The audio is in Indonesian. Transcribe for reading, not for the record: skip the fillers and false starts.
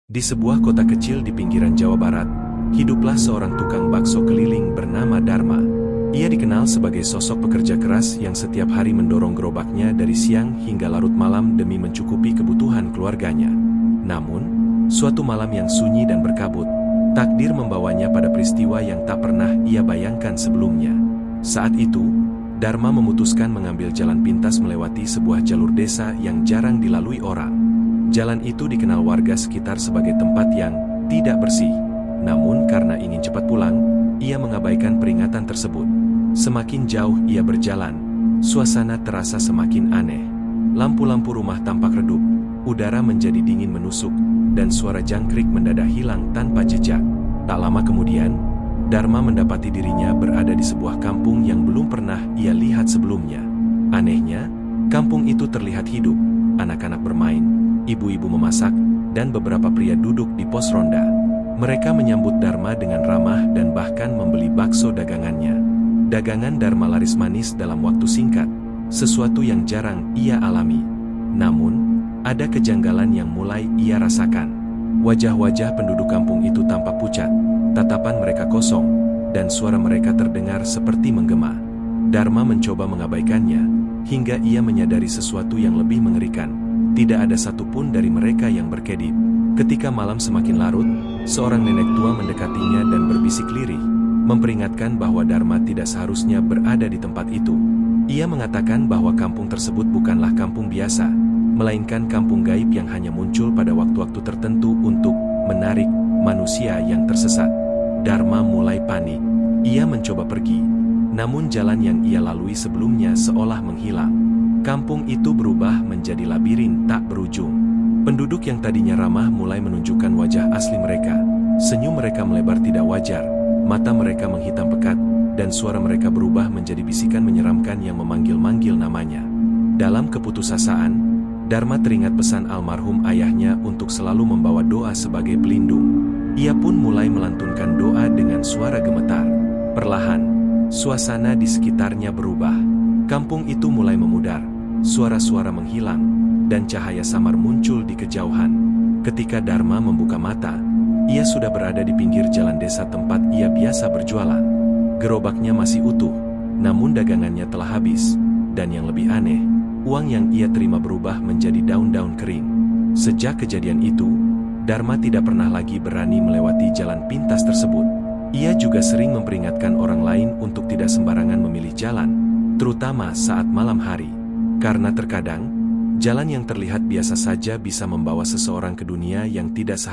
Di sebuah kota kecil di pinggiran Jawa Barat, hiduplah seorang tukang bakso keliling bernama Dharma. Ia dikenal sebagai sosok pekerja keras yang setiap hari mendorong gerobaknya dari siang hingga larut malam demi mencukupi kebutuhan keluarganya. Namun, suatu malam yang sunyi dan berkabut, takdir membawanya pada peristiwa yang tak pernah ia bayangkan sebelumnya. Saat itu, Dharma memutuskan mengambil jalan pintas melewati sebuah jalur desa yang jarang dilalui orang. Jalan itu dikenal warga sekitar sebagai tempat yang tidak bersih. Namun karena ingin cepat pulang, ia mengabaikan peringatan tersebut. Semakin jauh ia berjalan, suasana terasa semakin aneh. Lampu-lampu rumah tampak redup, udara menjadi dingin menusuk, dan suara jangkrik mendadak hilang tanpa jejak. Tak lama kemudian, Dharma mendapati dirinya berada di sebuah kampung yang belum pernah ia lihat sebelumnya. Anehnya, kampung itu terlihat hidup, anak-anak bermain, ibu-ibu memasak, dan beberapa pria duduk di pos ronda. Mereka menyambut Dharma dengan ramah dan bahkan membeli bakso dagangannya. Dagangan Dharma laris manis dalam waktu singkat, sesuatu yang jarang ia alami. Namun, ada kejanggalan yang mulai ia rasakan. Wajah-wajah penduduk kampung itu tampak pucat, tatapan mereka kosong, dan suara mereka terdengar seperti menggema. Dharma mencoba mengabaikannya, hingga ia menyadari sesuatu yang lebih mengerikan. Tidak ada satupun dari mereka yang berkedip. Ketika malam semakin larut, seorang nenek tua mendekatinya dan berbisik lirih, memperingatkan bahwa Dharma tidak seharusnya berada di tempat itu. Ia mengatakan bahwa kampung tersebut bukanlah kampung biasa, melainkan kampung gaib yang hanya muncul pada waktu-waktu tertentu untuk menarik manusia yang tersesat. Dharma mulai panik. Ia mencoba pergi, namun jalan yang ia lalui sebelumnya seolah menghilang. Kampung itu berubah menjadi labirin tak berujung. Penduduk yang tadinya ramah mulai menunjukkan wajah asli mereka. Senyum mereka melebar tidak wajar, mata mereka menghitam pekat, dan suara mereka berubah menjadi bisikan menyeramkan yang memanggil-manggil namanya. Dalam keputusasaan, Dharma teringat pesan almarhum ayahnya untuk selalu membawa doa sebagai pelindung. Ia pun mulai melantunkan doa dengan suara gemetar. Perlahan, suasana di sekitarnya berubah. Kampung itu mulai memudar. Suara-suara menghilang, dan cahaya samar muncul di kejauhan. Ketika Dharma membuka mata, ia sudah berada di pinggir jalan desa tempat ia biasa berjualan. Gerobaknya masih utuh, namun dagangannya telah habis, dan yang lebih aneh, uang yang ia terima berubah menjadi daun-daun kering. Sejak kejadian itu, Dharma tidak pernah lagi berani melewati jalan pintas tersebut. Ia juga sering memperingatkan orang lain untuk tidak sembarangan memilih jalan, terutama saat malam hari. Karena terkadang, jalan yang terlihat biasa saja bisa membawa seseorang ke dunia yang tidak seharusnya.